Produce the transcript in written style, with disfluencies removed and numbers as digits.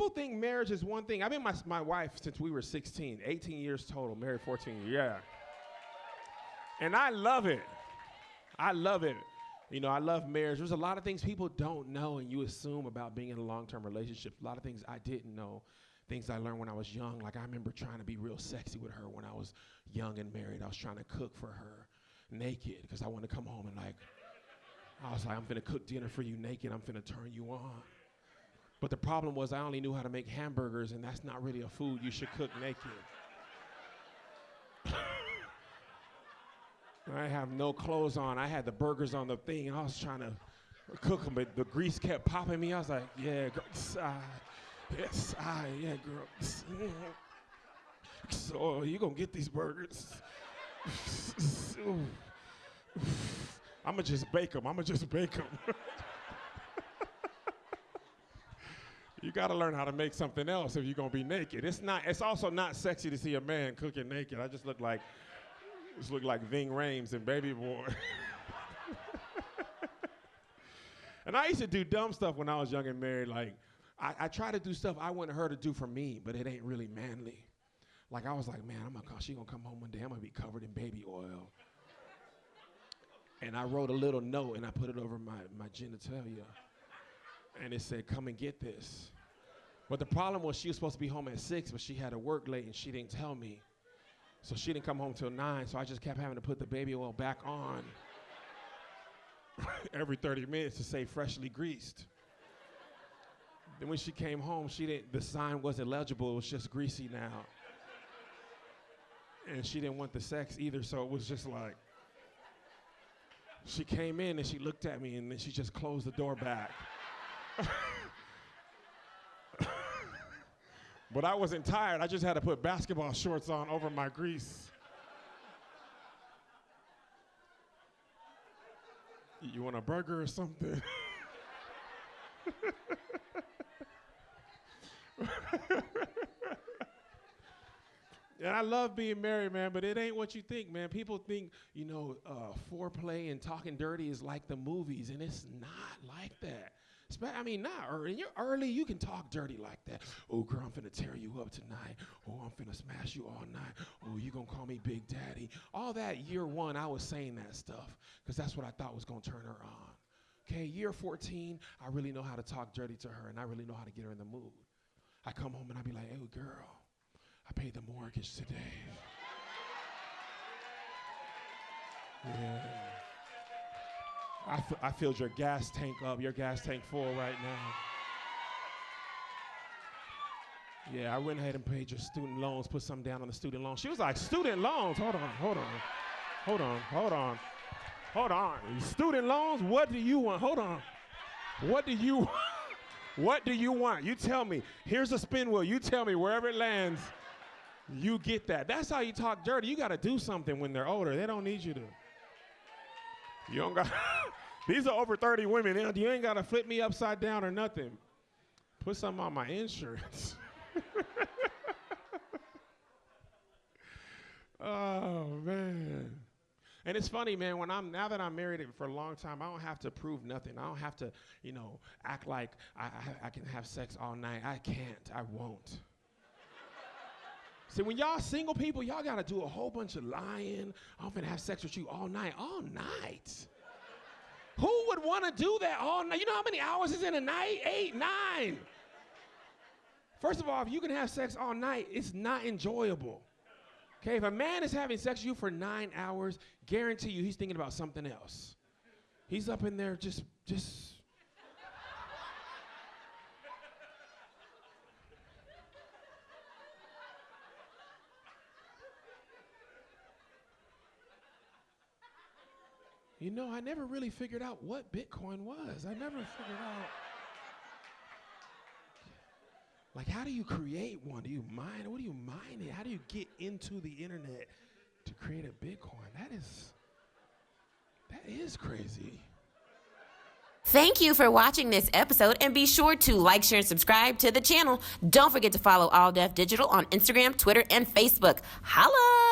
people think marriage is one thing. I've been with my wife since we were 16, 18 years total, married 14 years, yeah. And I love it. I love it. You know, I love marriage. There's a lot of things people don't know and you assume about being in a long-term relationship. A lot of things I didn't know, things I learned when I was young. Like I remember trying to be real sexy with her when I was young and married. I was trying to cook for her naked because I wanted to come home and like, I was like, I'm finna cook dinner for you naked. I'm finna turn you on. But the problem was I only knew how to make hamburgers, and that's not really a food you should cook naked. I have no clothes on. I had the burgers on the thing, and I was trying to cook them, but the grease kept popping me. I was like, yeah, girl, yes, yeah, girl. So you gonna get these burgers? I'ma just bake them. You gotta learn how to make something else if you're gonna be naked. It's also not sexy to see a man cooking naked. I just look like Ving Rhames in Baby Boy. And I used to do dumb stuff when I was young and married. Like, I try to do stuff I wanted her to do for me, but it ain't really manly. Like, I was like, man, she gonna come home one day, I'm gonna be covered in baby oil. And I wrote a little note and I put it over my genitalia. And it said, come and get this. But the problem was she was supposed to be home at 6, but she had to work late and she didn't tell me. So she didn't come home till 9, so I just kept having to put the baby oil back on every 30 minutes to say freshly greased. Then when she came home, the sign wasn't legible, it was just greasy now. And she didn't want the sex either, so it was just like, she came in and she looked at me and then she just closed the door back. But I wasn't tired. I just had to put basketball shorts on over my grease. You want a burger or something? And I love being married, man, but it ain't what you think, man. People think, you know, foreplay and talking dirty is like the movies, and it's not like that. I mean, not early. You're early, you can talk dirty like that. Oh, girl, I'm finna tear you up tonight. Oh, I'm finna smash you all night. Oh, you gonna call me Big Daddy. All that year 1, I was saying that stuff because that's what I thought was gonna turn her on. Okay, year 14, I really know how to talk dirty to her, and I really know how to get her in the mood. I come home and I be like, hey, girl, I paid the mortgage today. Yeah. I filled your gas tank up, your gas tank full right now. Yeah, I went ahead and paid your student loans, put something down on the student loan. She was like, student loans? Hold on. Student loans? What do you want? Hold on. What do you want? You tell me. Here's a spin wheel. You tell me wherever it lands, you get that. That's how you talk dirty. You got to do something when they're older. They don't need you to. You don't got. These are over 30 women. You ain't got to flip me upside down or nothing. Put something on my insurance. Oh, man. And it's funny, man, now that I'm married for a long time, I don't have to prove nothing. I don't have to, act like I can have sex all night. I can't. I won't. See, when y'all single people, y'all got to do a whole bunch of lying. I'm finna have sex with you all night. All night? Who would want to do that all night? You know how many hours is in a night? 8, 9. First of all, if you can have sex all night, it's not enjoyable. Okay, if a man is having sex with you for 9 hours, guarantee you he's thinking about something else. He's up in there just. I never really figured out what Bitcoin was. I never figured out. Like, how do you create one? Do you mine? What do you mine it? How do you get into the internet to create a Bitcoin? That is crazy. Thank you for watching this episode, and be sure to like, share, and subscribe to the channel. Don't forget to follow All Def Digital on Instagram, Twitter, and Facebook. Holla!